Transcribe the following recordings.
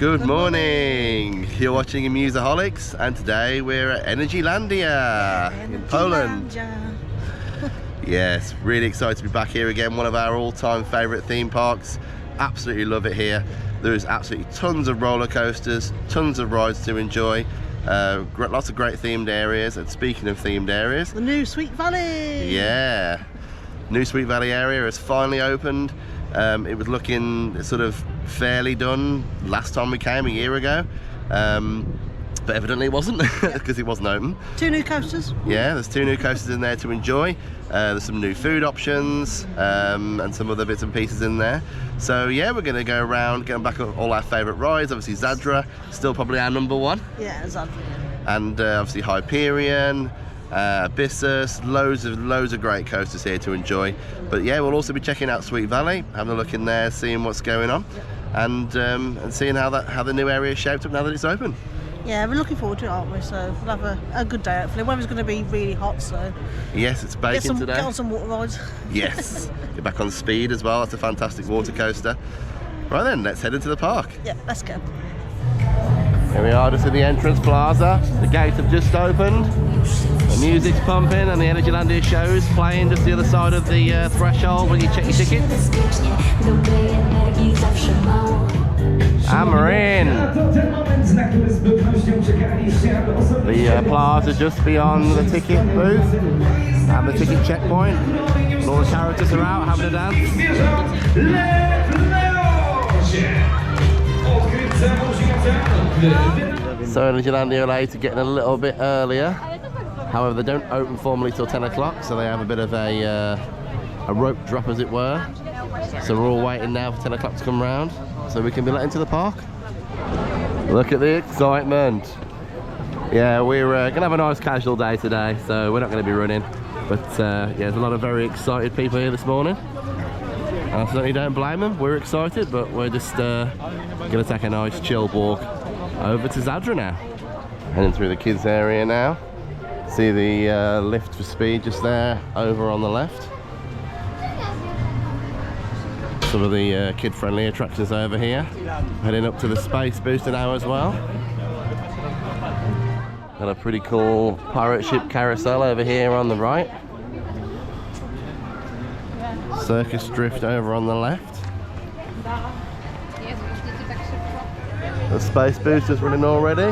Good morning! You're watching Amuseaholics, and today we're at Energylandia in Poland. Yes, really excited to be back here again. One of our all-time favourite theme parks. Absolutely love it here. There's absolutely tons of roller coasters, tons of rides to enjoy. Lots of great themed areas. And speaking of themed areas, the new Sweet Valley. Yeah, new Sweet Valley area has finally opened. It was looking sort of fairly done last time we came a year ago, but evidently it wasn't because it wasn't open. 2 new coasters. Yeah, there's 2 new coasters in there to enjoy. There's some new food options and some other bits and pieces in there. So yeah, we're going to go around, getting back on all our favourite rides. Obviously Zator, still probably our #1. Yeah, Zator. And obviously Hyperion, Abyssus, loads of great coasters here to enjoy. But yeah, we'll also be checking out Sweet Valley, having a look in there, seeing what's going on, and seeing how the new area is shaped up now that it's open. Yeah, we're looking forward to it, aren't we? So we'll have a good day hopefully. The weather's going to be really hot, so yes, it's baking today. Get on some water rides. Yes, get back on speed as well. That's a fantastic water coaster. Right then, let's head into the park. Yeah, let's go. Here we are, just in the entrance plaza. The gates have just opened. The music's pumping and the Energylandia show's playing just the other side of the threshold when you check your ticket. And we're in. The plaza just beyond the ticket booth and the ticket checkpoint. And all the characters are out having a dance. So Energylandia are to getting a little bit earlier. However, they don't open formally till 10 o'clock, so they have a bit of a rope drop, as it were. So we're all waiting now for 10 o'clock to come round, so we can be let into the park. Look at the excitement. Yeah, we're going to have a nice casual day today, so we're not going to be running. But yeah, there's a lot of very excited people here this morning. I certainly don't blame them. We're excited, but we're just going to take a nice chill walk over to Zator now. Heading through the kids area now. See the lift for speed just there over on the left. Some of the kid-friendly attractions over here. Heading up to the space booster now as well. Got a pretty cool pirate ship carousel over here on the right. Circus drift over on the left. The space booster's running already.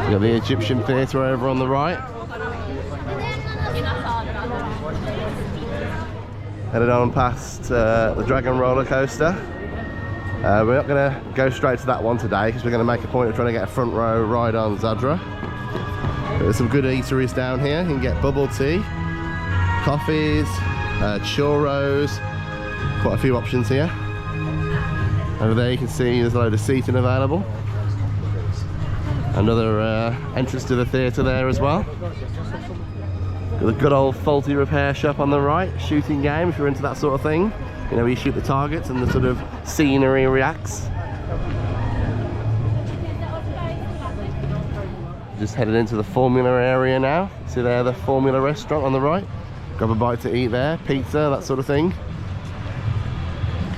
We've got the Egyptian theatre over on the right. Headed on past the Dragon roller coaster. We're not going to go straight to that one today because we're going to make a point of trying to get a front row ride on Zator. There's some good eateries down here. You can get bubble tea, coffees, churros, quite a few options here. Over there you can see there's a load of seating available. Another entrance to the theatre there as well. Got a good old faulty repair shop on the right. Shooting game if you're into that sort of thing. You know, where you shoot the targets and the sort of scenery reacts. Just headed into the Formula area now. See there, the Formula restaurant on the right. Grab a bite to eat there, pizza, that sort of thing.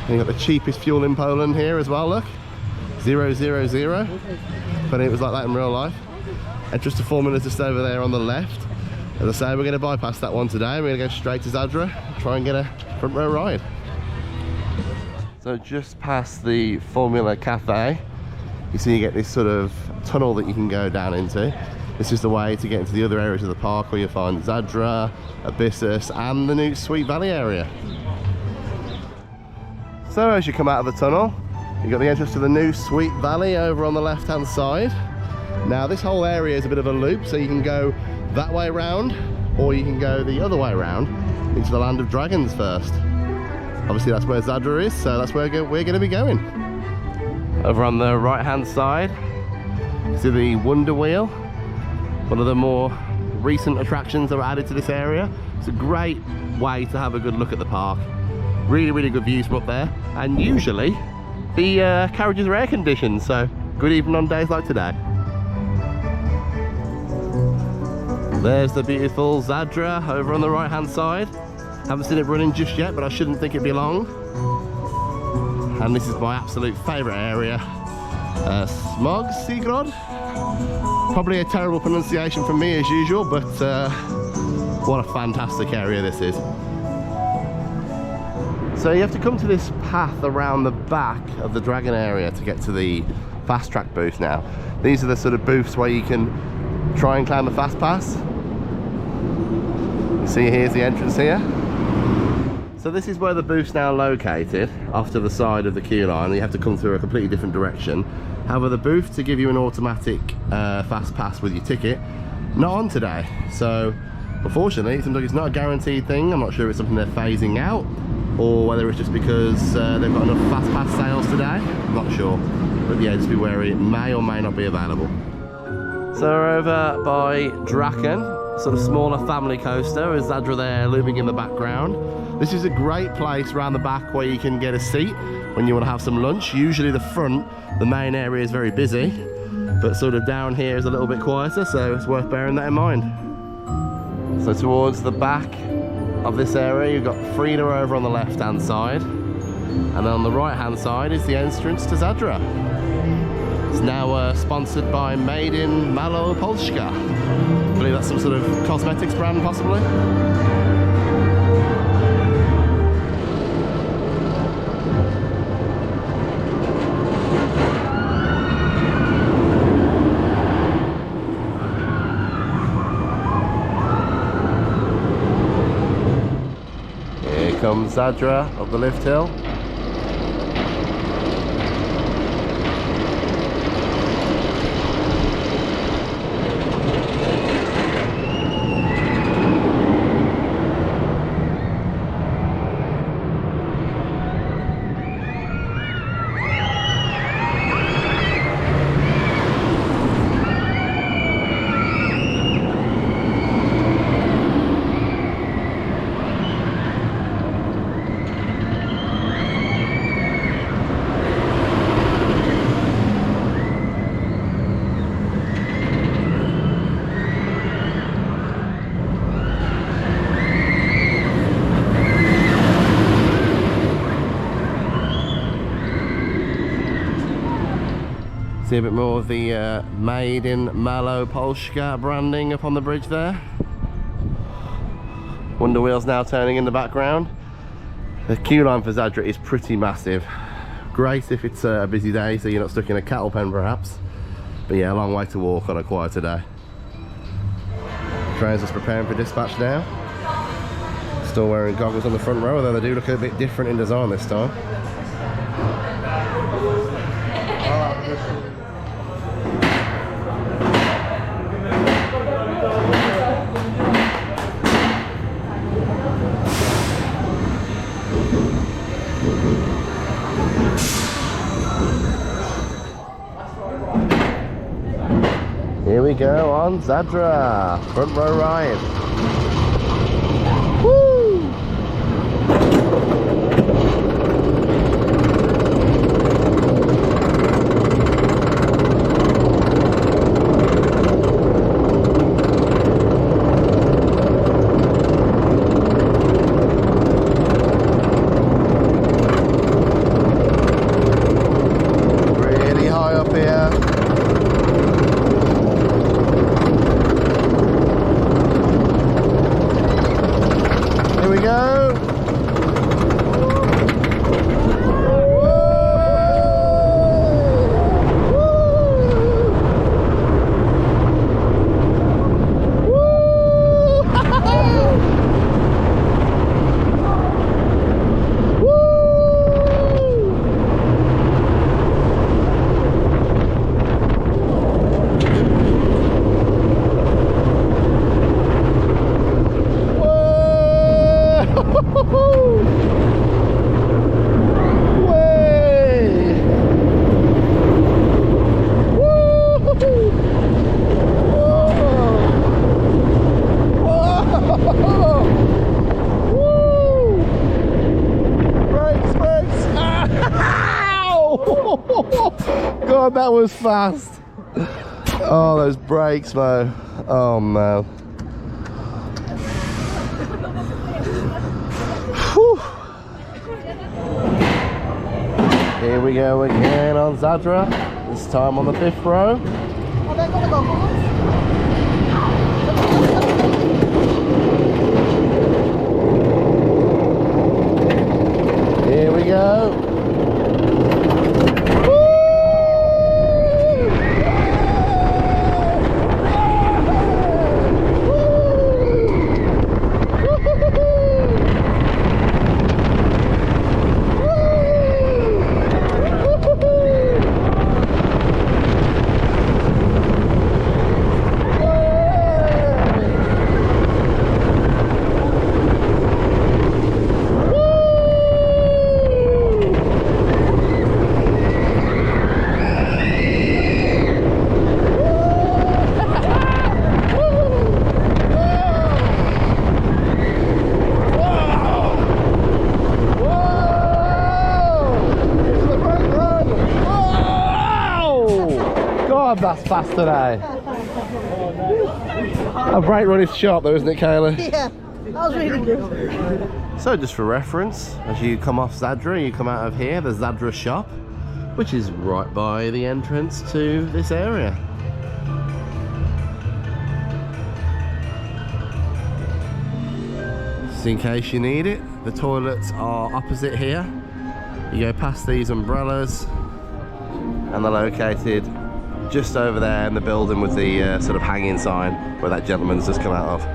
And you've got the cheapest fuel in Poland here as well, look. 000. But it was like that in real life. Entrance to Formula just over there on the left. As I say, we're going to bypass that one today. We're going to go straight to Zator, try and get a front row ride. So just past the Formula Cafe, you see you get this sort of tunnel that you can go down into. This is the way to get into the other areas of the park where you'll find Zator, Abyssus and the new Sweet Valley area. So as you come out of the tunnel, you've got the entrance to the new Sweet Valley over on the left hand side. Now this whole area is a bit of a loop, so you can go that way round or you can go the other way around into the Land of Dragons first. Obviously that's where Zator is, so that's where we're going to be going. Over on the right hand side, you see the Wonder Wheel, one of the more recent attractions that were added to this area. It's a great way to have a good look at the park. Really good views from up there, and usually the carriages are air conditioned, so good even on days like today. There's the beautiful Zator over on the right hand side. Haven't seen it running just yet, but I shouldn't think it'd be long. And this is my absolute favourite area. Smog Seagrod. Probably a terrible pronunciation from me as usual, but what a fantastic area this is. So you have to come to this path around the back of the Dragon area to get to the fast track booth now. These are the sort of booths where you can try and climb a fast pass. You see here's the entrance here. So this is where the booth's now located, off to the side of the queue line. You have to come through a completely different direction. However, the booth to give you an automatic fast pass with your ticket, not on today. So unfortunately, it seems like it's not a guaranteed thing. I'm not sure if it's something they're phasing out, or whether it's just because they've got enough fast pass sales today. I'm not sure. But yeah, just be wary, it may or may not be available. So we're over by Draken, sort of smaller family coaster, with Zator there looming in the background. This is a great place around the back where you can get a seat when you want to have some lunch. Usually the front, the main area is very busy, but sort of down here is a little bit quieter, so it's worth bearing that in mind. So towards the back of this area, you've got Frida over on the left hand side, and then on the right hand side is the entrance to Zator. It's now sponsored by Made in Malopolska. I believe that's some sort of cosmetics brand possibly. Here comes Zator up the lift hill. See a bit more of the Made in Malopolska branding up on the bridge there. Wonder Wheel's now turning in the background. The queue line for Zator is pretty massive. Great if it's a busy day, so you're not stuck in a cattle pen perhaps. But yeah, a long way to walk on a quieter day. Train's just preparing for dispatch now. Still wearing goggles on the front row, although they do look a bit different in design this time. Here we go on Zator, front row ride. Woo! Really high up here. Here we go. God, that was fast. Oh, those brakes, Mo. Oh, man. Here we go again on Zator, this time on the 5th row. Oh, they've got the goggles. Here we go. That's fast today. A brake run is sharp though, isn't it, Kayla? Yeah, that was really good. So just for reference, as you come off Zator, you come out of here, the Zator shop, which is right by the entrance to this area. Just in case you need it, the toilets are opposite here. You go past these umbrellas and they're located just over there in the building with the sort of hanging sign where that gentleman's just come out of.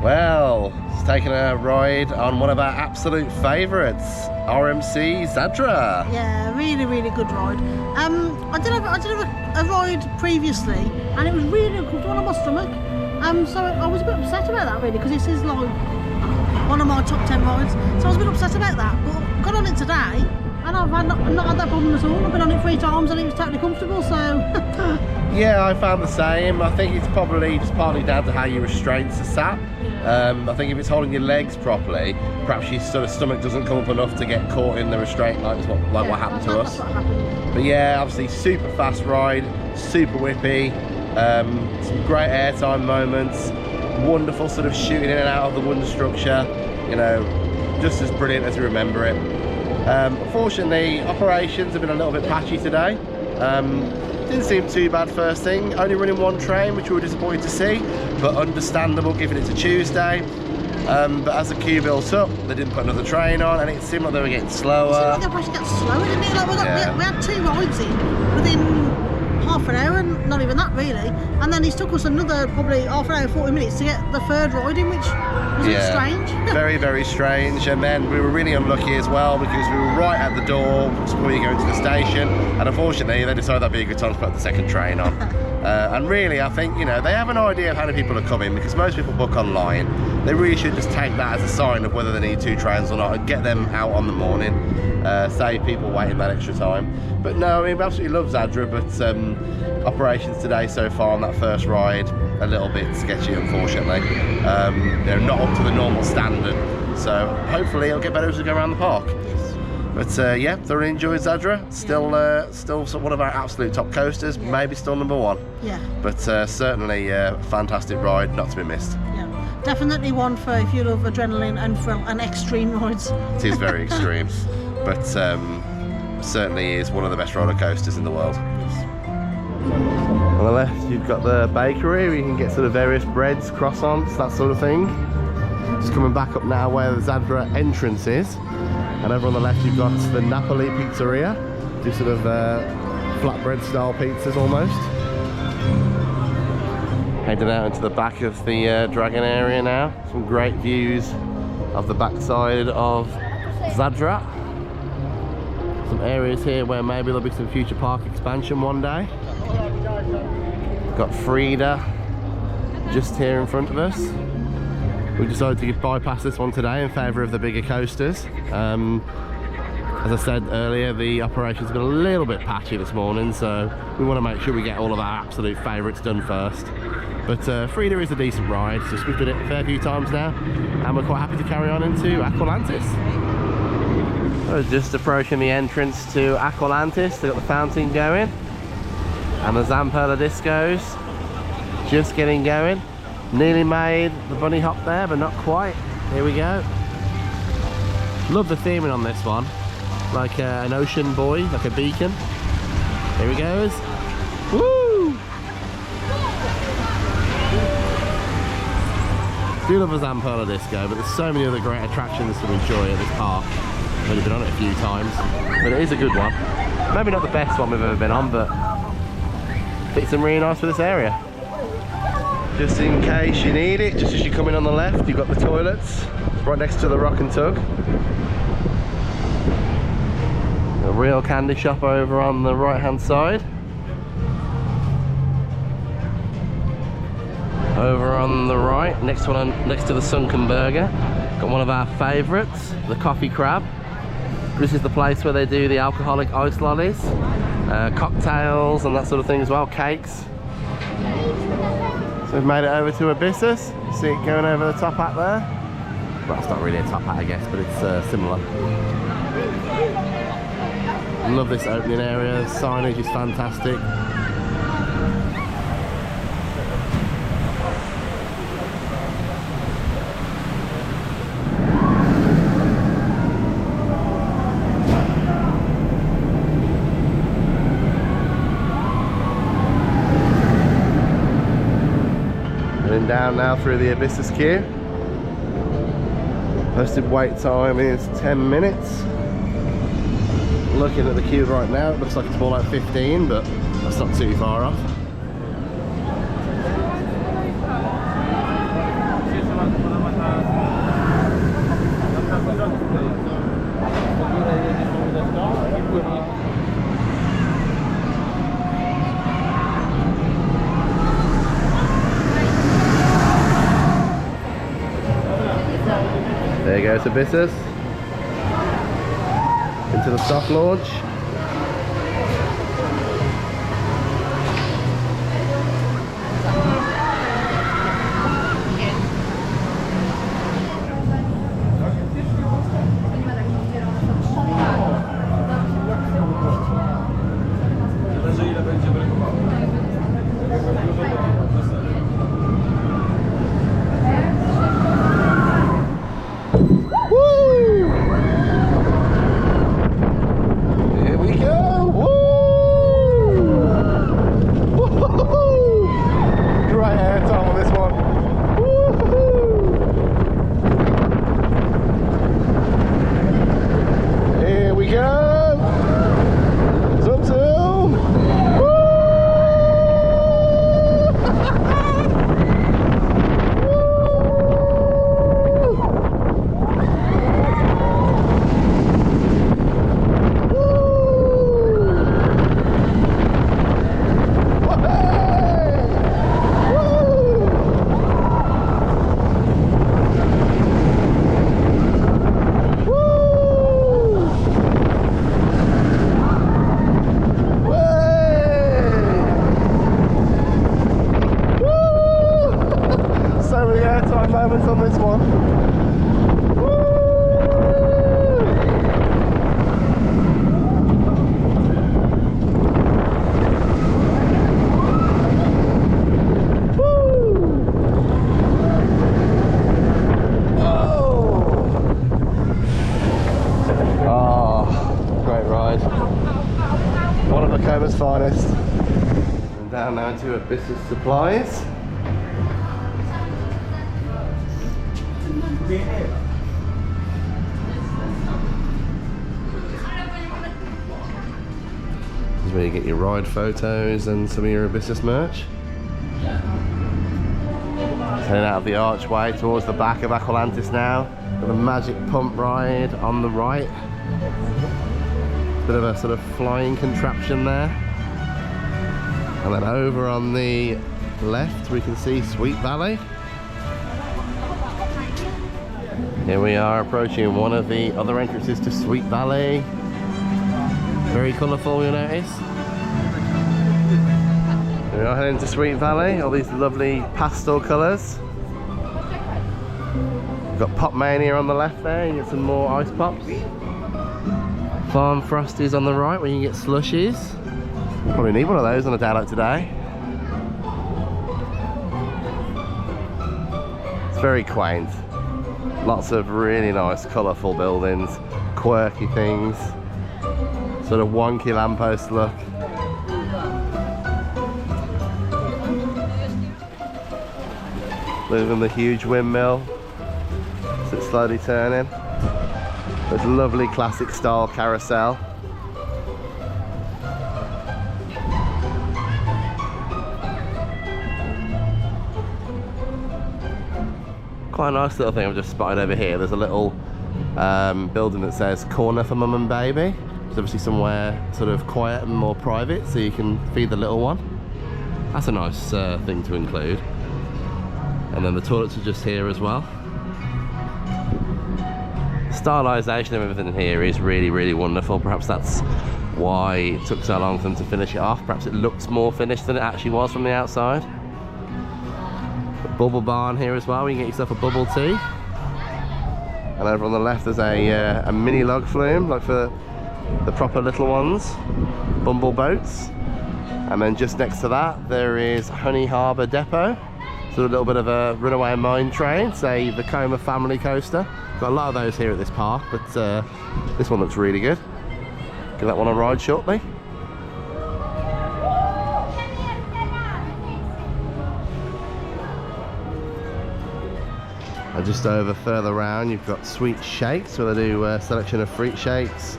Well, it's taken a ride on one of our absolute favourites, RMC Zator. Yeah, really, really good ride. I did have a ride previously, and it was really uncomfortable on my stomach. So I was a bit upset about that really, because this is like one of my top 10 rides. So I was a bit upset about that, but got on it today. And I've not had that problem at all. I've been on it 3 times and it was totally comfortable, so... Yeah, I found the same. I think it's probably just partly down to how your restraints are sat. I think if it's holding your legs properly, perhaps your sort of stomach doesn't come up enough to get caught in the restraint like what happened to us. But yeah, obviously super fast ride, super whippy, some great airtime moments, wonderful sort of shooting in and out of the wooden structure, you know, just as brilliant as you remember it. Unfortunately, operations have been a little bit patchy today. Didn't seem too bad first thing, only running 1 train, which we were disappointed to see, but understandable given it's a Tuesday. But as the queue built up, they didn't put another train on, and it seemed like they were getting slower. It seemed like they were getting slower, didn't it? Like we had 2 rides in within half an hour, and not even that really. And then it took us another probably half an hour, 40 minutes to get the 3rd ride in, which was a bit strange. Very, very strange. And then we were really unlucky as well, because we were right at the door before you go into the station, and unfortunately they decided that'd be a good time to put the 2nd train on. And really, I think, you know, they have an idea of how many people are coming, because most people book online. They really should just take that as a sign of whether they need 2 trains or not, and get them out on the morning, save people waiting that extra time. But no, I mean, we absolutely love Zator, but operations today so far on that first ride, a little bit sketchy, unfortunately. They're not up to the normal standard, so hopefully it'll get better as we go around the park. But yeah, thoroughly enjoyed Zator. Still one of our absolute top coasters, maybe still number 1. Yeah. But certainly fantastic ride, not to be missed. Yeah, definitely one for if you love adrenaline and thrill and extreme rides. It is very extreme, but certainly is one of the best roller coasters in the world. On the left, you've got the bakery where you can get sort of various breads, croissants, that sort of thing. Just coming back up now where the Zator entrance is. And over on the left, you've got the Napoli Pizzeria, do sort of flatbread style pizzas almost. Heading out into the back of the Dragon area now. Some great views of the backside of Zator. Some areas here where maybe there'll be some future park expansion one day. Got Frida just here in front of us. We decided to bypass this one today in favour of the bigger coasters. As I said earlier, the operation's been a little bit patchy this morning, so we want to make sure we get all of our absolute favourites done first. But Frida is a decent ride, just we've done it a fair few times now, and we're quite happy to carry on into Aqualantis. So just approaching the entrance to Aqualantis, they've got the fountain going, and the Zamperla discos just getting going. Nearly made the bunny hop there, but not quite. Here we go. Love the theming on this one. like an ocean buoy, like a beacon. Here he goes. Woo! I do love a Zamperla disco, but there's so many other great attractions to enjoy at this park. I've only been on it a few times, but it is a good one. Maybe not the best one we've ever been on, but fits in really nice for this area. Just in case you need it, just as you come in on the left, you've got the toilets right next to the rock and tug. A real candy shop over on the right hand side. Over on the right, next to the Sunken Burger, got one of our favourites, the Coffee Crab. This is the place where they do the alcoholic ice lollies, cocktails and that sort of thing as well, cakes. So we've made it over to Abyssus. You see it going over the top hat there. Well, it's not really a top hat, I guess, but it's similar. Love this opening area. The signage is fantastic. Heading down now through the Abyssus queue. Posted wait time is 10 minutes. Looking at the queue right now, it looks like it's more like 15, but that's not too far off. There you go, to Abyssus. Into the soft launch. Moments on this one. Oh, great ride. One of Bacoma's finest. And down now to Abyssus Supplies. This is where you get your ride photos and some of your Abyssus merch. Heading out of the archway towards the back of Aqualantis now. Got the magic pump ride on the right. Bit of a sort of flying contraption there. And then over on the left we can see Sweet Valley. Here we are approaching one of the other entrances to Sweet Valley. Very colourful, you'll notice. We are heading to Sweet Valley, all these lovely pastel colours. We've got Pop Mania on the left there, you get some more ice pops. Farm Frosties on the right where you can get slushies. Probably need one of those on a day like today. It's very quaint. Lots of really nice colourful buildings, quirky things. sort of wonky lamppost look. Moving the huge windmill as it's slowly turning. There's a lovely classic style carousel. Quite a nice little thing I've just spotted over here. There's a little building that says corner for mum and baby. It's obviously somewhere sort of quiet and more private so you can feed the little one. That's a nice thing to include. And then the toilets are just here as well. Stylisation of everything in here is really, really wonderful. Perhaps that's why it took so long for them to finish it off. Perhaps it looks more finished than it actually was from the outside. Bubble barn here as well, you can get yourself a bubble tea. And over on the left there's a mini log flume, like for the proper little ones, bumble boats. And then just next to that there is Honey Harbour Depot, so a little bit of a runaway mine train, say the Coma family coaster. Got a lot of those here at this park, but this one looks really good. Give that one a ride shortly. And just over further around you've got Sweet Shakes, where they do a selection of fruit shakes,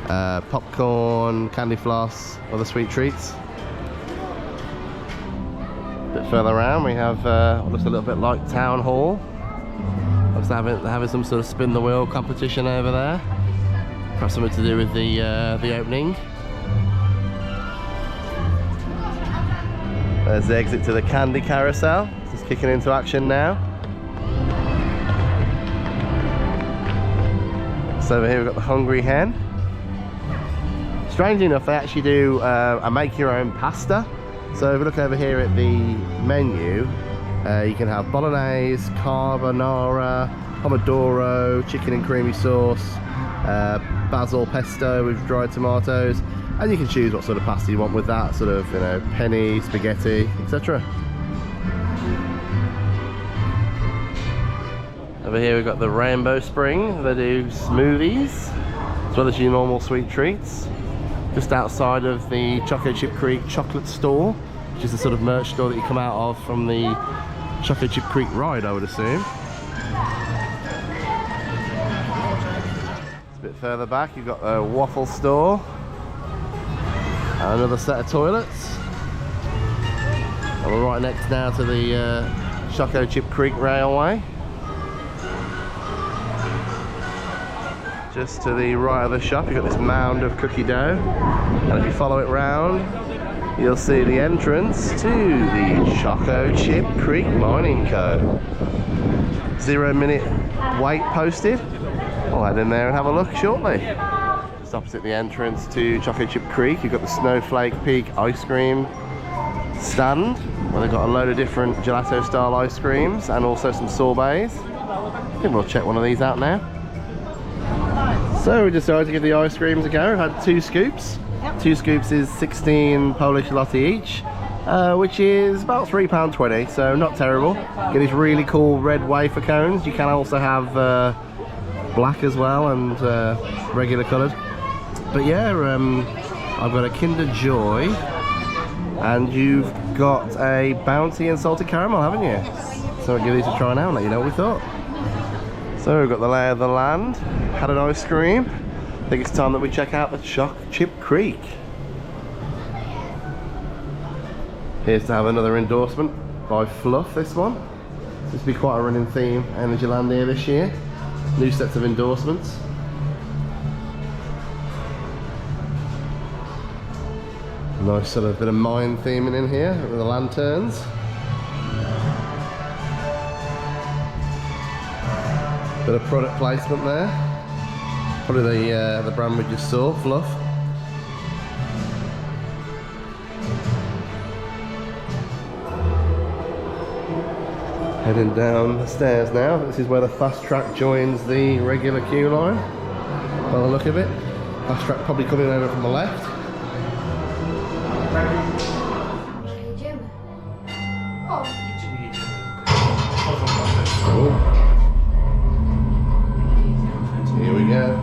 popcorn, candy floss, other sweet treats. A bit further around we have what looks a little bit like Town Hall. Looks like they're having some sort of spin the wheel competition over there. Perhaps something to do with the opening. There's the exit to the candy carousel. It's kicking into action now. So over here we've got the Hungry Hen. Strangely enough, they actually do a make your own pasta. So if we look over here at the menu, you can have bolognese, carbonara, pomodoro, chicken and creamy sauce, basil pesto with dried tomatoes, and you can choose what sort of pasta you want with that, sort of, you know, penne, spaghetti, etc. Over here we've got the Rainbow Spring. They do smoothies as well as your normal sweet treats. Just outside of the Choco Chip Creek chocolate store, which is the sort of merch store that you come out of from the Choco Chip Creek ride, I would assume. It's a bit further back, you've got the waffle store. And another set of toilets. And we're right next now to the Choco Chip Creek Railway. Just to the right of the shop you've got this mound of cookie dough, and if you follow it round you'll see the entrance to the Choco Chip Creek Mining Co. 0 minute wait posted. I'll head in there and have a look shortly. Just opposite the entrance to Choco Chip Creek you've got the Snowflake Peak ice cream stand, where they've got a load of different gelato style ice creams and also some sorbets. I think we'll check one of these out now. So we decided to give the ice creams a go. We've had 2 scoops. Yep. 2 scoops is 16 Polish zloty each, which is about £3.20, so not terrible. Get these really cool red wafer cones. You can also have black as well and regular coloured. But yeah, I've got a Kinder Joy, and you've got a Bounty and salted caramel, haven't you? So I'll give these a try now and let you know what we thought. So we've got the lay of the land, had an ice cream. I think it's time that we check out the Choco Chip Creek. Here's to have another endorsement by Fluff, this one. Seems to be quite a running theme, Energylandia this year. New sets of endorsements. Nice sort of bit of mine theming in here with the lanterns. Bit of product placement there. Probably the brand we just saw, Fluff. Heading down the stairs now. This is where the fast track joins the regular queue line. By the look of it, fast track probably coming over from the left. Oh. Here we go.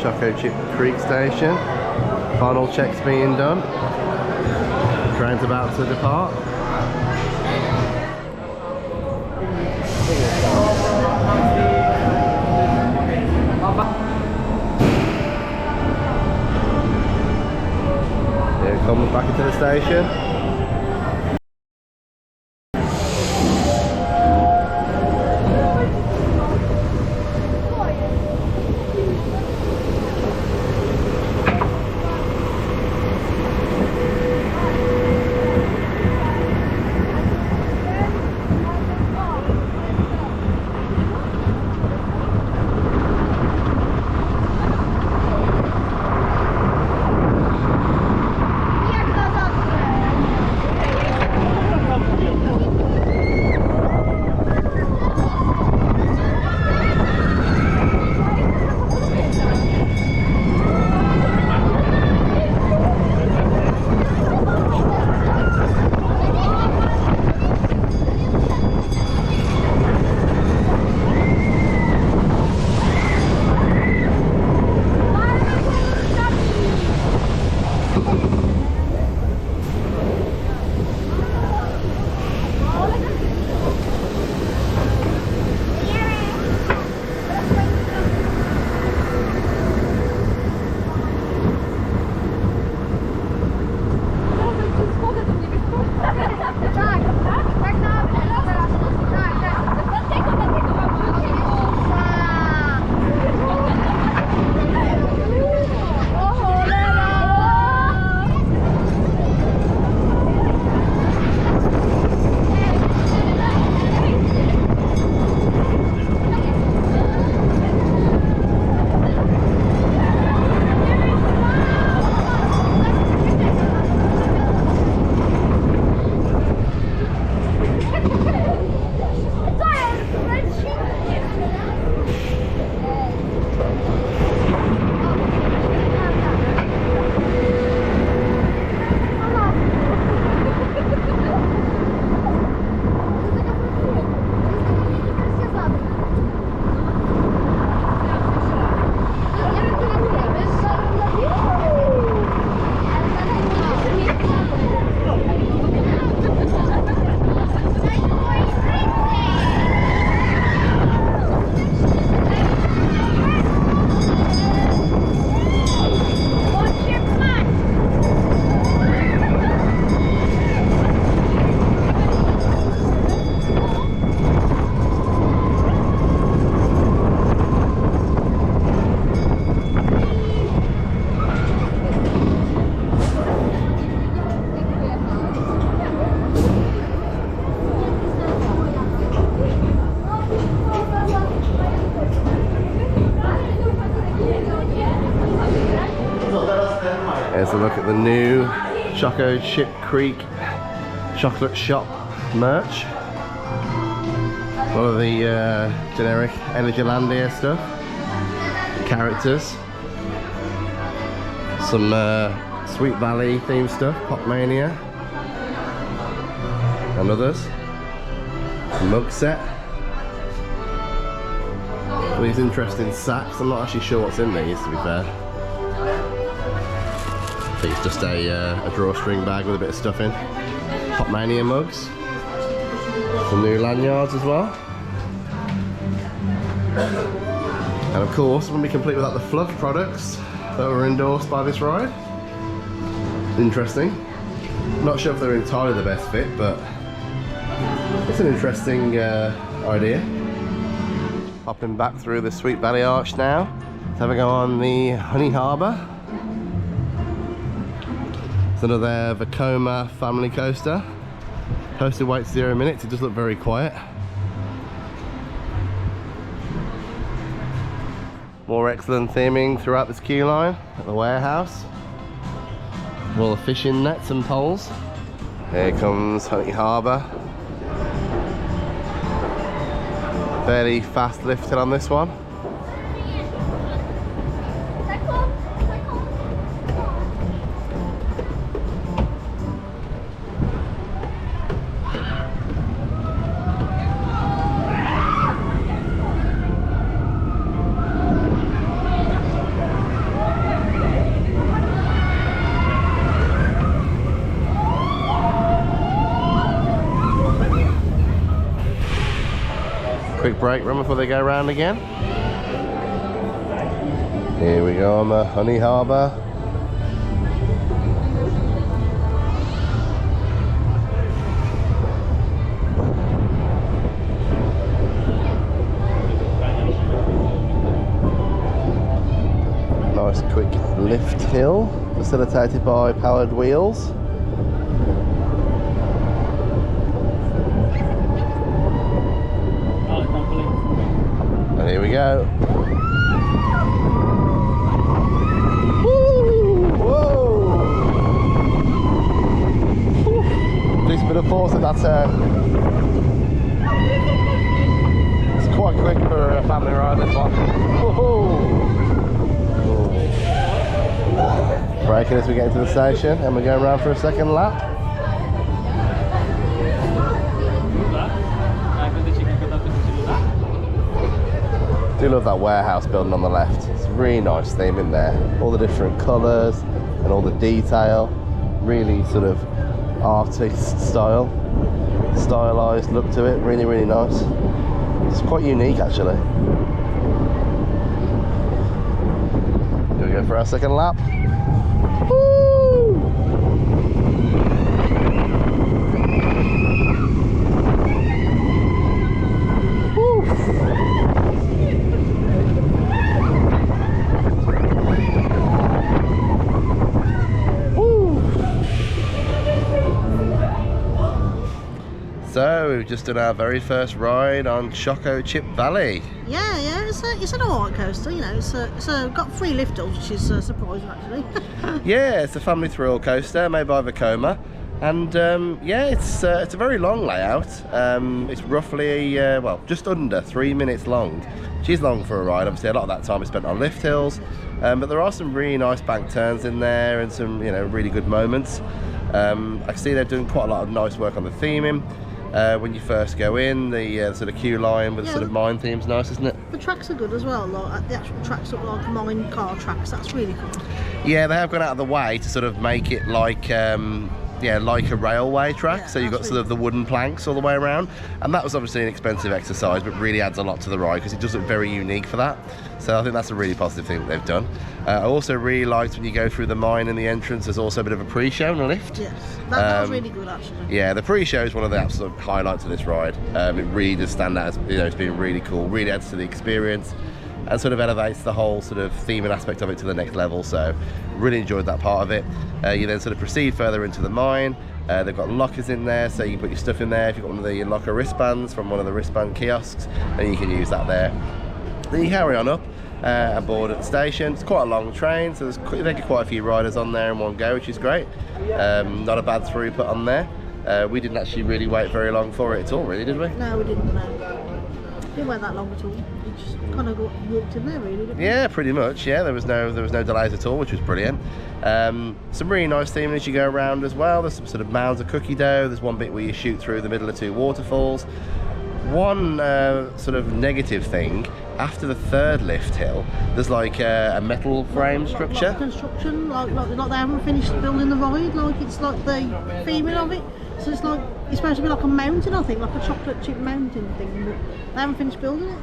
Choco Chip Creek station. Final checks being done. Train's about to depart. Here it comes back into the station. Here's a look at the new Choco Chip Creek chocolate shop merch. A lot of the generic Energylandia stuff, characters, some Sweet Valley themed stuff, Pop Mania, and others. Mug set. These interesting sacks. I'm not actually sure what's in these, to be fair. I think it's just a drawstring bag with a bit of stuff in. Pop Mania mugs. Some new lanyards as well. And of course, when we complete with that, the fluff products that were endorsed by this ride. Interesting. Not sure if they're entirely the best fit, but it's an interesting idea. Popping back through the Sweet Valley Arch now. Let's have a go on the Honey Harbour. It's another Vekoma family coaster. Coaster waits 0 minutes, it does look very quiet. More excellent theming throughout this queue line at the warehouse. All the fishing nets and poles. Here comes Honey Harbour. Fairly fast lifted on this one. break room before they go around again. Here we go on the Honey Harbour. Nice quick lift hill, facilitated by powered wheels. And here we go. Woo! Whoa! Decent bit of force at that turn. It's quite quick for a family ride, this one. Woohoo! Braking as we get into the station, and we're going around for a second lap. Do love that warehouse building on the left. It's a really nice theme in there. All the different colours and all the detail. Really sort of artist style, stylised look to it. Really, really nice. It's quite unique actually. Here we go for our second lap. Woo! So we've just done our very first ride on Choco Chip Valley. Yeah, it's an alright coaster, you know. It's got 3 lift hills, which is surprising actually. Yeah, it's a family thrill coaster made by Vekoma, and yeah, it's a very long layout. It's roughly well, just under 3 minutes long, which is long for a ride. Obviously, a lot of that time is spent on lift hills, but there are some really nice bank turns in there and some really good moments. I see they're doing quite a lot of nice work on the theming. When you first go in, the sort of queue line with the sort of mine theme's nice, isn't it? The tracks are good as well, like the actual tracks look like mine car tracks. That's really cool. Yeah, they have gone out of the way to sort of make it like like a railway track. Yeah, so you've got sort of the wooden planks all the way around, and that was obviously an expensive exercise, but really adds a lot to the ride because it does look very unique for that. So I think that's a really positive thing that they've done. I also really liked when you go through the mine in the entrance, there's also a bit of a pre-show and a lift. Yes, that was really good actually. Yeah, the pre-show is one of the absolute highlights of this ride. It really does stand out as it's been really cool, really adds to the experience and sort of elevates the whole sort of theme and aspect of it to the next level. So really enjoyed that part of it. You then sort of proceed further into the mine. They've got lockers in there, so you can put your stuff in there. If you've got one of the locker wristbands from one of the wristband kiosks, then you can use that there. Then you carry on up aboard at the station. It's quite a long train, so they get quite a few riders on there in one go, which is great. Not a bad throughput on there. We didn't actually really wait very long for it at all, really, did we? No, we didn't. Didn't wait that long at all. We just kind of walked in there, really. Didn't we? Yeah, pretty much. Yeah, there was no delays at all, which was brilliant. Some really nice theming as you go around as well. There's some sort of mounds of cookie dough. There's one bit where you shoot through the middle of 2 waterfalls. One sort of negative thing, after the 3rd lift hill, there's like a metal frame structure. Like construction, like they haven't finished building the ride. Like it's like the theming of it. So it's supposed to be like a mountain, I think, like a chocolate chip mountain thing, but they haven't finished building it.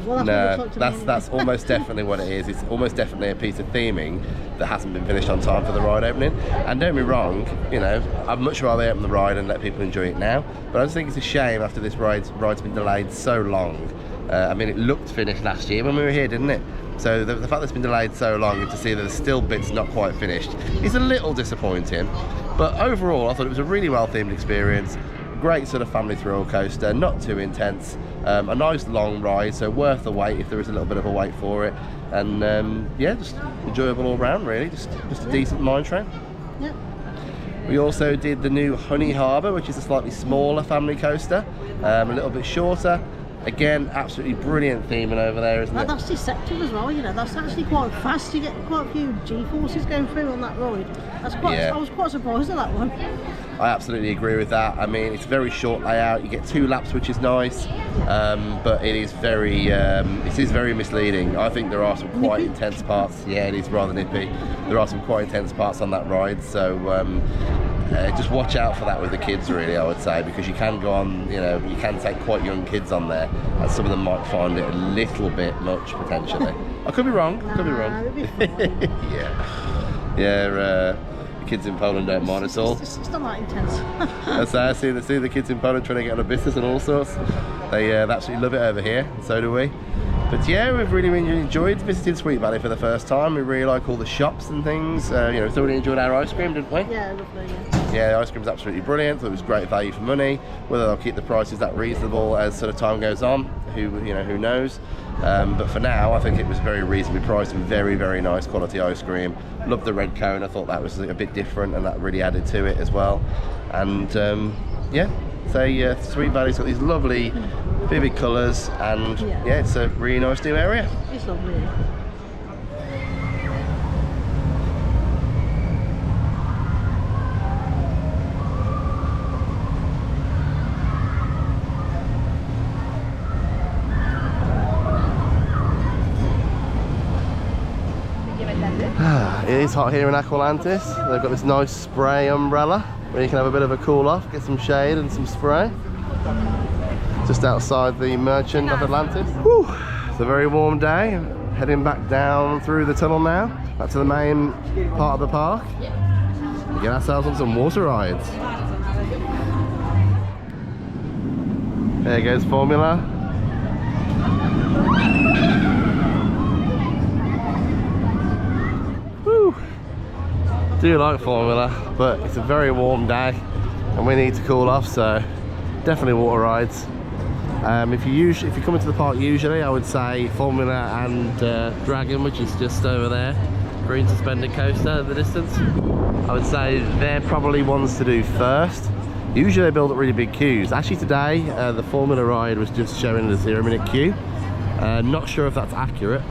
Well, that's almost definitely what it is. It's almost definitely a piece of theming that hasn't been finished on time for the ride opening. And don't be wrong, I'd much rather open the ride and let people enjoy it now. But I just think it's a shame after this ride's been delayed so long. I mean, it looked finished last year when we were here, didn't it? So the fact that it's been delayed so long and to see that there's still bits not quite finished is a little disappointing. But overall, I thought it was a really well-themed experience. Great sort of family thrill coaster, not too intense. A nice long ride, so worth the wait if there is a little bit of a wait for it. And yeah, just enjoyable all round, really. Just a decent mine train. Yeah. We also did the new Honey Harbour, which is a slightly smaller family coaster, a little bit shorter. Again, absolutely brilliant theming over there, isn't it? That's deceptive as well, that's actually quite fast. You get quite a few G-forces going through on that ride. I was quite surprised at that one. I absolutely agree with that. I mean, it's a very short layout. You get 2 laps, which is nice, but it is very misleading. I think there are some quite intense parts. Yeah, it is rather nippy. There are some quite intense parts on that ride, so just watch out for that with the kids, really, I would say, because you can go on, you know, you can take quite young kids on there, and some of them might find it a little bit much, potentially. I could be wrong, could be wrong. It'll be fine. Yeah, the kids in Poland don't mind at all. It's not that intense. I see the kids in Poland trying to get on a business and all sorts. They absolutely love it over here, and so do we. But yeah, we've really enjoyed visiting Sweet Valley for the first time. We really like all the shops and things. You know, thoroughly enjoyed our ice cream, didn't we? Yeah, lovely, yeah. Yeah, the ice cream's absolutely brilliant. Thought it was great value for money. Whether they'll keep the prices that reasonable as sort of time goes on, who knows. But for now, I think it was very reasonably priced and very, very nice quality ice cream. Loved the red cone. I thought that was a bit different, and that really added to it as well. And yeah, so Sweet Valley's got these lovely vivid colours, and yeah, it's a really nice new area. It's lovely. It is hot here in Aqualantis. They've got this nice spray umbrella where you can have a bit of a cool off, get some shade and some spray. Just outside the Merchant of Atlantis. Whew. It's a very warm day. Heading back down through the tunnel now, back to the main part of the park. We get ourselves on some water rides. There goes Formula. Whew. Do like Formula, but it's a very warm day and we need to cool off, so definitely water rides. If you come into the park usually, I would say Formula and Dragon, which is just over there, green suspended coaster in the distance. I would say they're probably ones to do first. Usually they build up really big queues. Actually today, the Formula ride was just showing a 0-minute queue. Not sure if that's accurate,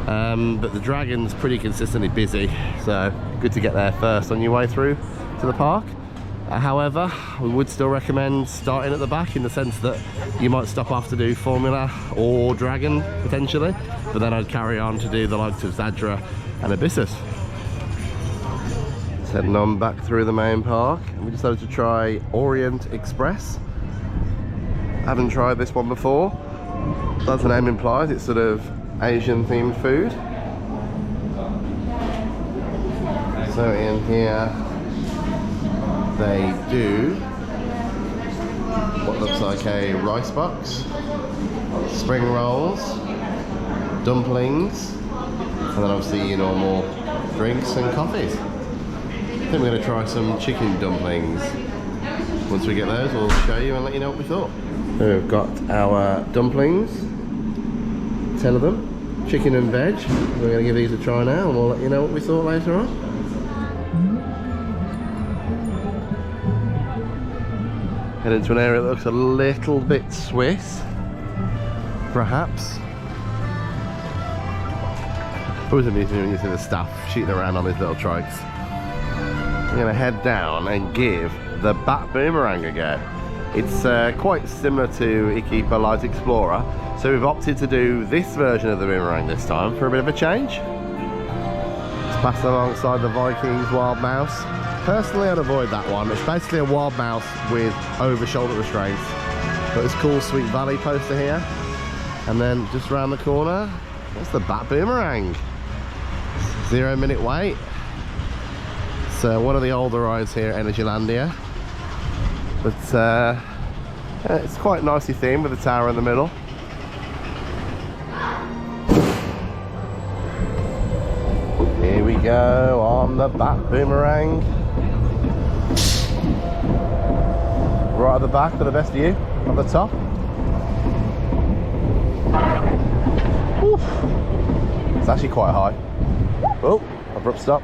but the Dragon's pretty consistently busy, so good to get there first on your way through to the park. However, we would still recommend starting at the back, in the sense that you might stop off to do Formula or Dragon potentially, but then I'd carry on to do the likes of Zator and Abyssus. Just heading on back through the main park, and we decided to try Orient Express. Haven't tried this one before. As the name implies, it's sort of Asian themed food. So in here they do what looks like a rice box, spring rolls, dumplings, and then obviously your normal drinks and coffees. I think we're going to try some chicken dumplings. Once we get those, we'll show you and let you know what we thought. So we've got our dumplings, 10 of them, chicken and veg. We're going to give these a try now and we'll let you know what we thought later on. Head into an area that looks a little bit Swiss, perhaps. Always amusing when you see the staff shooting around on these little trikes. We're going to head down and give the Bat Boomerang a go. It's quite similar to Ikipa Light Explorer, so we've opted to do this version of the boomerang this time for a bit of a change. It's passed alongside the Vikings Wild Mouse. Personally, I'd avoid that one. It's basically a wild mouse with over-shoulder restraints. Got this cool Sweet Valley poster here. And then just around the corner, that's the Bat Boomerang. 0-minute wait. It's one of the older rides here at Energylandia. But it's quite nicely themed with the tower in the middle. Here we go on the Bat Boomerang. Right at the back for the best view, at the top. Oof. It's actually quite high. Oh, abrupt stop.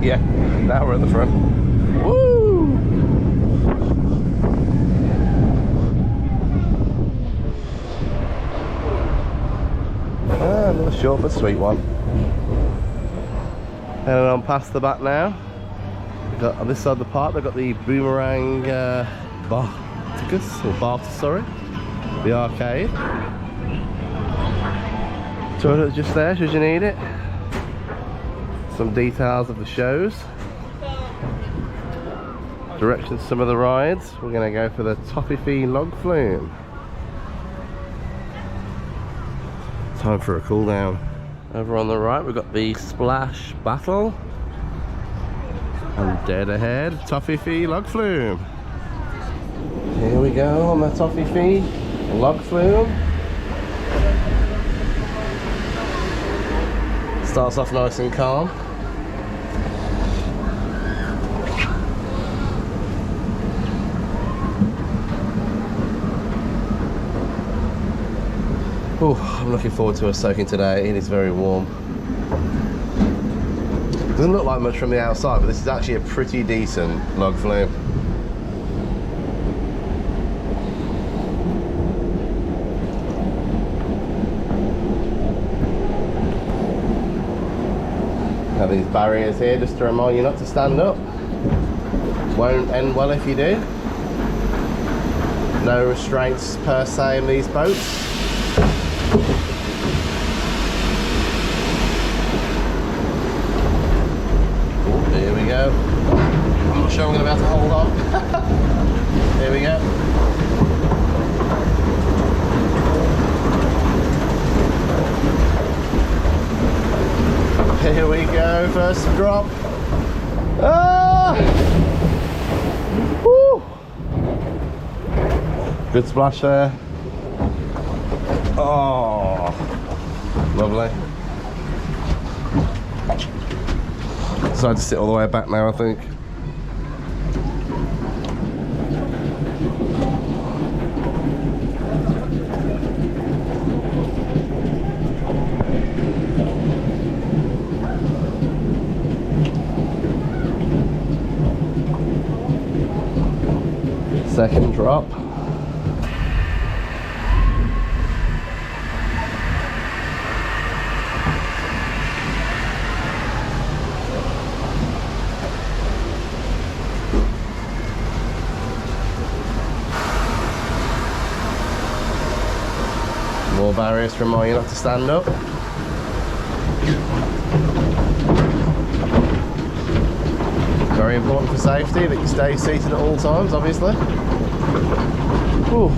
Yeah, now we're at the front. Woo! short but sweet one. Heading on past the back now. We've got on this side of the park, they've got the boomerang bar, sorry, the arcade. Toilet's just there should you need it. Some details of the shows. Directions to some of the rides. We're going to go for the Toffee log flume. Time for a cool down. Over on the right we've got the splash battle. And dead ahead, Toffee log flume. Here we go on the Toffee log flume. Starts off nice and calm. Ooh, I'm looking forward to a soaking today. It is very warm. Doesn't look like much from the outside, but this is actually a pretty decent log flume. Now these barriers here just to remind you not to stand up. Won't end well if you do. No restraints per se in these boats. Here we go. I'm not sure I'm going to be able to hold on. Here we go. Here we go, first drop. Ah! Woo! Good splash there. Oh, lovely. So I had to sit all the way back now, I think. Second drop. More barriers to remind you not to stand up. Very important for safety that you stay seated at all times, obviously. Whew.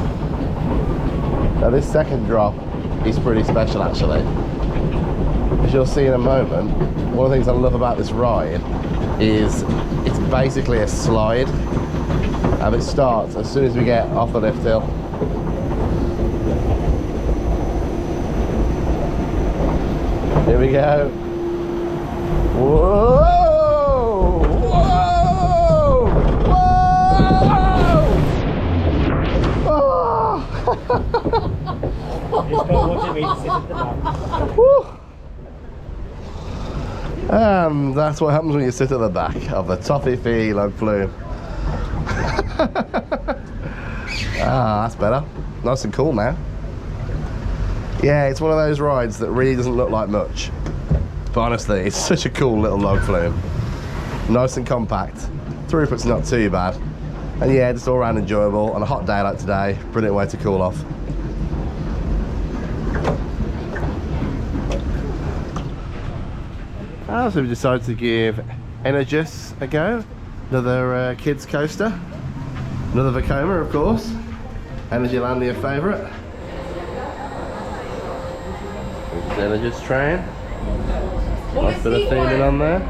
Now this second drop is pretty special actually. As you'll see in a moment, one of the things I love about this ride is it's basically a slide. And it starts as soon as we get off the lift hill. Here we go. Whoa! Whoa! Whoa! And that's what happens when you sit at the back of the Toffee log flume. Ah, that's better. Nice and cool now. Yeah, it's one of those rides that really doesn't look like much, but honestly, it's such a cool little log flume. Nice and compact. Throughput's not too bad. And yeah, just all around enjoyable on a hot day like today. Brilliant way to cool off. So we decided to give Energis a go. Another kids coaster. Another Vekoma, of course. Energylandia favourite. Energis train. Nice bit of theming on there.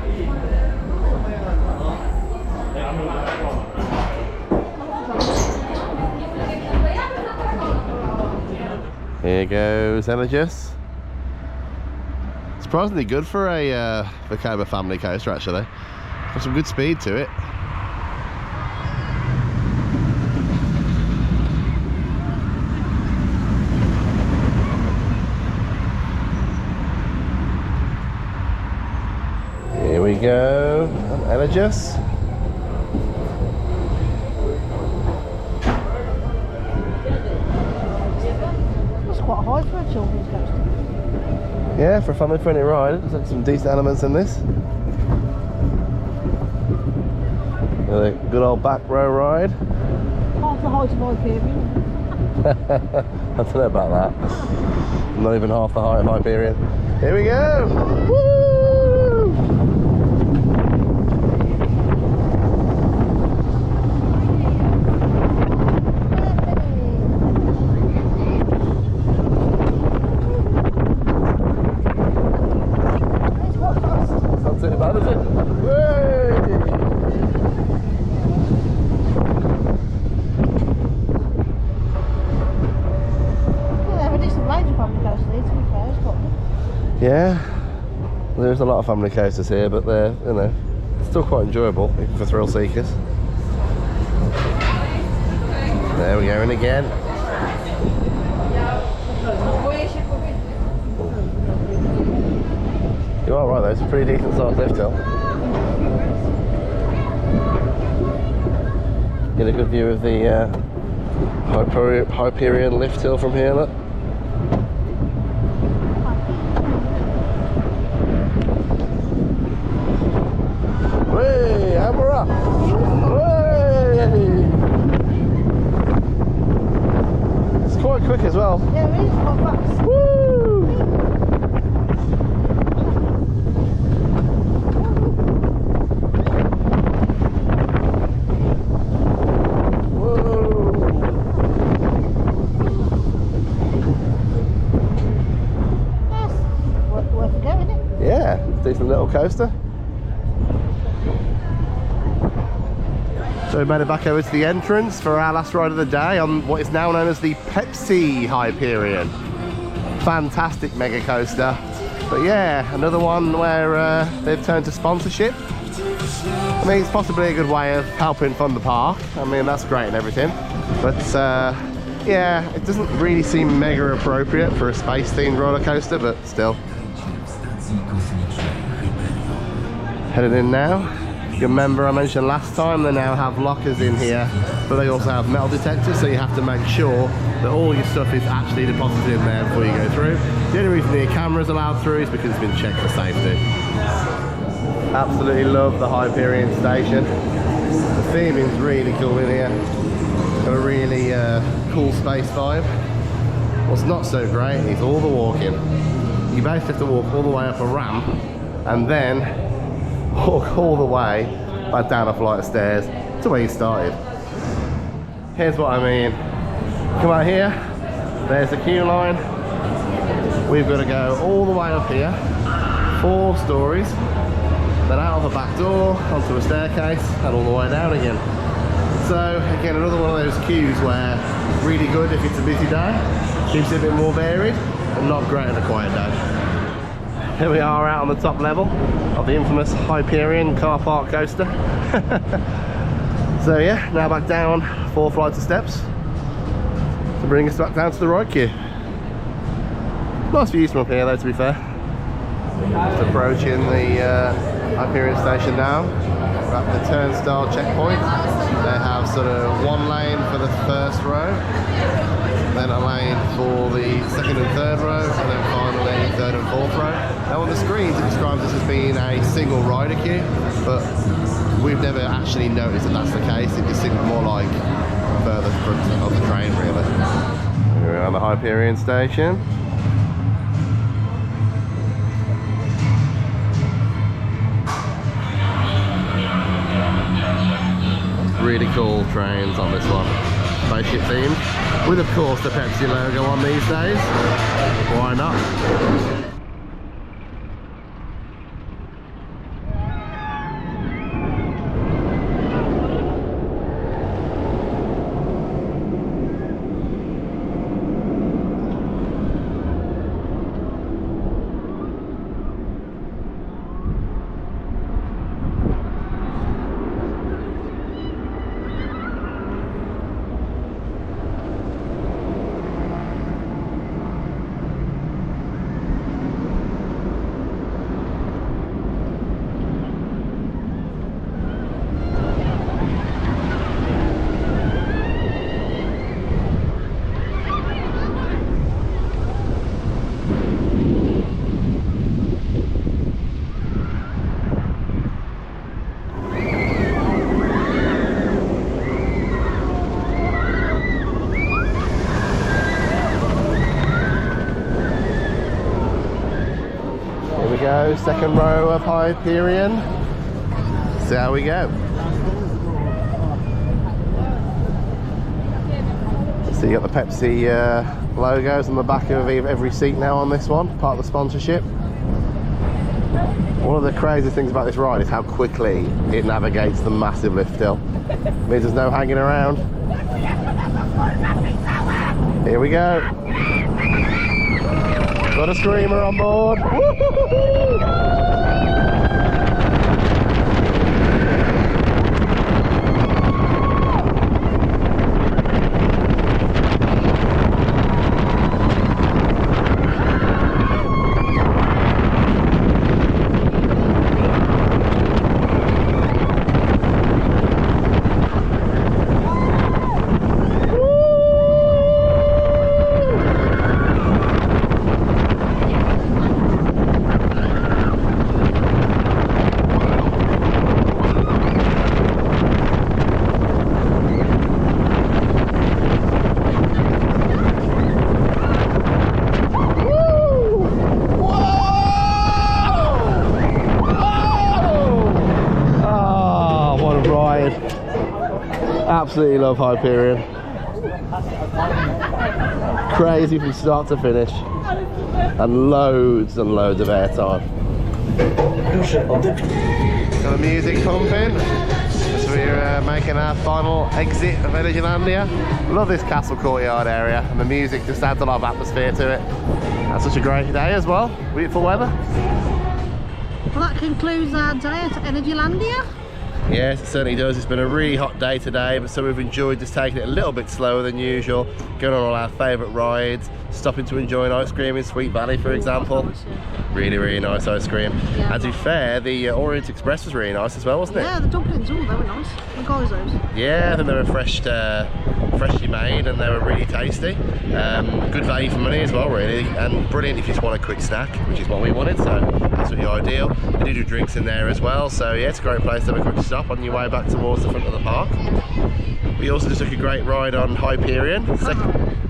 Here goes Energis. Surprisingly good for a Vekoma family coaster actually. Got some good speed to it. Here we go, Energis. That's quite high for a children's coaster. Yeah, for a family-friendly ride, there's like some decent elements in this. A good old back row ride. Half the height of Hyperion. I don't know about that. Not even half the height of Hyperion. Here we go! Woo! It's not too bad, is it? Whey! Yeah, there's a lot of family coasters here, but they're, you know, still quite enjoyable, even for thrill seekers. There we go, in again. You are right though, it's a pretty decent sized lift hill. Get a good view of the Hyperion lift hill from here, look. It's quite quick as well. Yeah, it is quite fast. Woo! Whoa! Yes, worth a go, isn't it? Yeah, decent little coaster. So we made it back over to the entrance for our last ride of the day on what is now known as the Pepsi Hyperion. Fantastic mega coaster. But yeah, another one where they've turned to sponsorship. I mean, it's possibly a good way of helping fund the park. I mean, that's great and everything. But yeah, it doesn't really seem mega appropriate for a space themed roller coaster, but still. Headed in now. You remember I mentioned last time they now have lockers in here, but they also have metal detectors, so you have to make sure that all your stuff is actually deposited in there before you go through. The only reason the camera's allowed through is because it's been checked for safety. Absolutely love the Hyperion station. The theming's really cool in here. Got a really cool space vibe. What's not so great is all the walking. You basically have to walk all the way up a ramp and then walk all the way back down a flight of stairs to where you started. Here's what I mean. Come out here, there's the queue line. We've got to go all the way up here, 4 stories, then out of the back door, onto a staircase, and all the way down again. So again, another one of those queues where really good if it's a busy day, keeps it a bit more varied, and not great on a quiet day. Here we are out on the top level of the infamous Hyperion car park coaster. So yeah, now back down 4 flights of steps to bring us back down to the ride queue. Nice views from up here though, to be fair. Just approaching the Hyperion station now. We're at the turnstile checkpoint. They have sort of 1 lane for the first row, then a lane for the second and third row, and then finally third and fourth row. Now on the screens it describes this as being a single rider queue, but we've never actually noticed that that's the case. It just seems more like further front of the train really. Here we are on the Hyperion station. Really cool trains on this one. Spaceship themed, with of course the Pepsi logo on these days. Why not? second row of Hyperion. See how we go. So you got the Pepsi logos on the back of every seat now on this one, part of the sponsorship. One of the craziest things about this ride is how quickly it navigates the massive lift hill. It means there's no hanging around. Here we go. Got a screamer on board. Absolutely love Hyperion. Crazy from start to finish, and loads of airtime. Got the music pumping as we're making our final exit of Energylandia. Love this castle courtyard area, and the music just adds a lot of atmosphere to it. That's such a great day as well. Beautiful weather. Well, that concludes our day at Energylandia. Yes, it certainly does. It's been a really hot day today, but so we've enjoyed just taking it a little bit slower than usual, going on all our favourite rides, stopping to enjoy an ice cream in Sweet Valley, for example. Nice, yeah. Really nice ice cream. Yeah, and to be fair, the Orient Express was really nice as well, wasn't it? Yeah, the dumplings, they were nice. The guys, those. Yeah, I think they were freshly made and they were really tasty. Good value for money as well, really, and brilliant if you just want a quick snack, which is what we wanted, so absolutely ideal. They do drinks in there as well, so yeah, it's a great place to have a quick stop on your way back towards the front of the park. We also just took a great ride on Hyperion,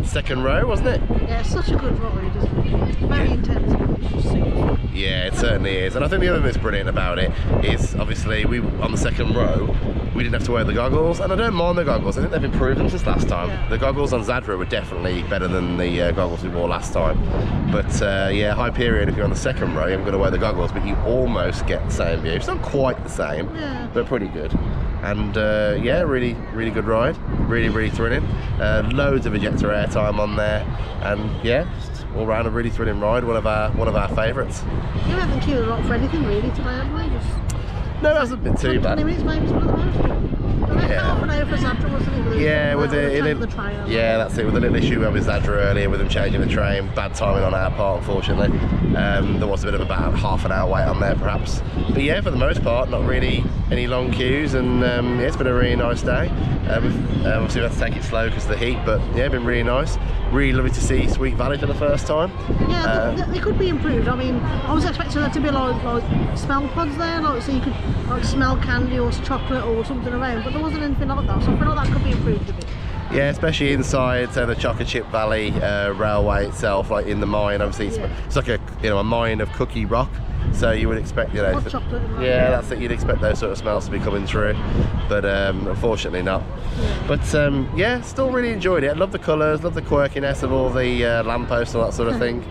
second row, wasn't it? Yeah, it's such a good ride, isn't it? Very intense, but it's just super fun. Yeah, it certainly is. And I think the other thing that's brilliant about it is, obviously, we on the second row, we didn't have to wear the goggles, and I don't mind the goggles. I think they've improved them since last time. Yeah. The goggles on Zator were definitely better than the goggles we wore last time. But yeah, Hyperion, if you're on the second row, you haven't got to wear the goggles, but you almost get the same view. It's not quite the same, Yeah. but pretty good. And yeah, really good ride. Really thrilling. Loads of ejector airtime on there, and yeah, just all round a really thrilling ride. One of our favourites. You haven't queued a lot for anything really today, have we? Just No, it hasn't been too 20 bad. minutes maybe, it's one of those. Yeah. Half an hour for Zator, wasn't it? Yeah, with the train. yeah, that's it. With a little issue with Zator earlier, with them changing the train, bad timing on our part, unfortunately. There was a bit of about half an hour wait on there, perhaps. But yeah, for the most part, not really any long queues, and yeah, it's been a really nice day. Obviously, we have to take it slow because of the heat, but yeah, been really nice. Really lovely to see Sweet Valley for the first time. Yeah, they could be improved. I mean, I was expecting there to be like smell pods there, like so you could like smell candy or chocolate or something around, but there wasn't anything like that. So I feel like that could be improved a bit. Yeah, especially inside, so the Choco Chip Valley railway itself, like in the mine. Obviously, it's like a mine of cookie rock. So you would expect, Hot chocolate. Yeah, that's it. You'd expect those sort of smells to be coming through, but unfortunately not. Yeah. But yeah, still really enjoyed it. I love the colours, love the quirkiness of all the lampposts and all that sort of thing.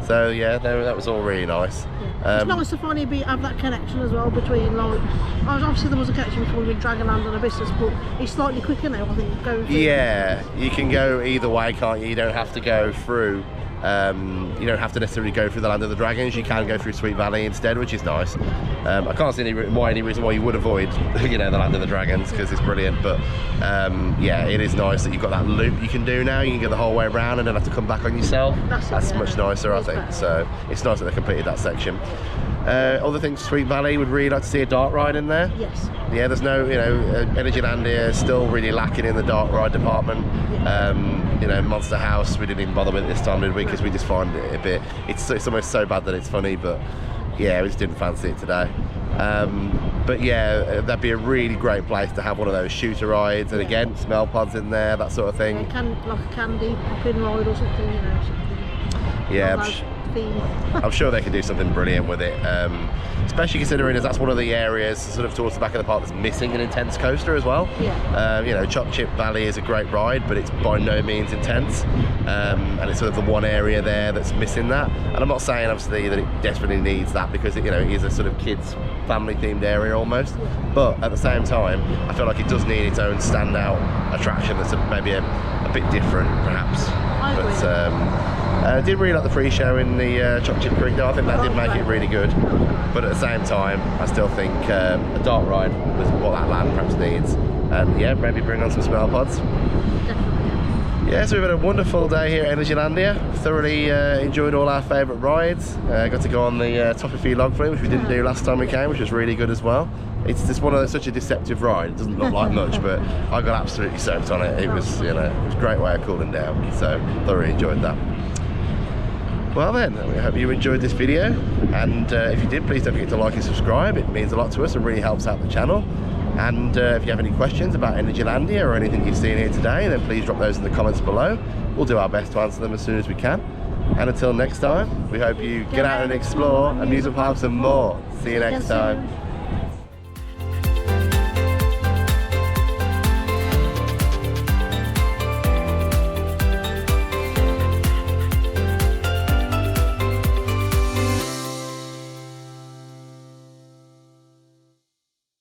So yeah, that was all really nice. It's nice to finally have that connection as well between, like, obviously there was a connection before with Dragonland and Abyssus, but it's slightly quicker now, I think, going through. Yeah, you can go either way, can't you? You don't have to go through. You don't have to necessarily go through the Land of the Dragons. You can go through Sweet Valley instead, which is nice. I can't see any reason why you would avoid, the Land of the Dragons, because it's brilliant. But yeah, it is nice that you've got that loop you can do now. You can go the whole way around and don't have to come back on yourself. That's much nicer, I think. So it's nice that they completed that section. Other things, Sweet Valley would really like to see a dark ride in there. Yes. Yeah, there's no, Energylandia is still really lacking in the dark ride department. Monster House, we didn't even bother with it this time, did we? Because we just find it a bit, it's almost so bad that it's funny, but yeah, we just didn't fancy it today. But yeah, that'd be a really great place to have one of those shooter rides, and again, smell pods in there, that sort of thing. Yeah, like a candy pin ride or something, Yeah, theme. I'm sure they could do something brilliant with it, especially considering as that's one of the areas sort of towards the back of the park that's missing an intense coaster as well. Yeah. You know, Choco Chip Valley is a great ride, but it's by no means intense, and it's sort of the one area there that's missing that. And I'm not saying obviously that it desperately needs that, because it, you know, it is a sort of kids family themed area almost, but at the same time I feel like it does need its own standout attraction that's maybe a bit different perhaps. I agree. But I did really like the pre-show in the Choco Chip Creek though. I think that did make it really good, but at the same time I still think a dark ride was what that land perhaps needs, and yeah, maybe bring on some smell pods. Yeah, so we've had a wonderful day here at Energylandia. Thoroughly enjoyed all our favourite rides. Got to go on the Toffee log flume, which we didn't do last time we came, which was really good as well. It's just one of those, such a deceptive ride. It doesn't look like much, but I got absolutely soaked on it. It was, you know, it was a great way of cooling down. So thoroughly enjoyed that. Well then, I hope you enjoyed this video, and if you did, please don't forget to like and subscribe. It means a lot to us and really helps out the channel. And if you have any questions about Energylandia or anything you've seen here today, then please drop those in the comments below. We'll do our best to answer them as soon as we can. And until next time, we hope you get out and explore amusement parks and more. See you next time.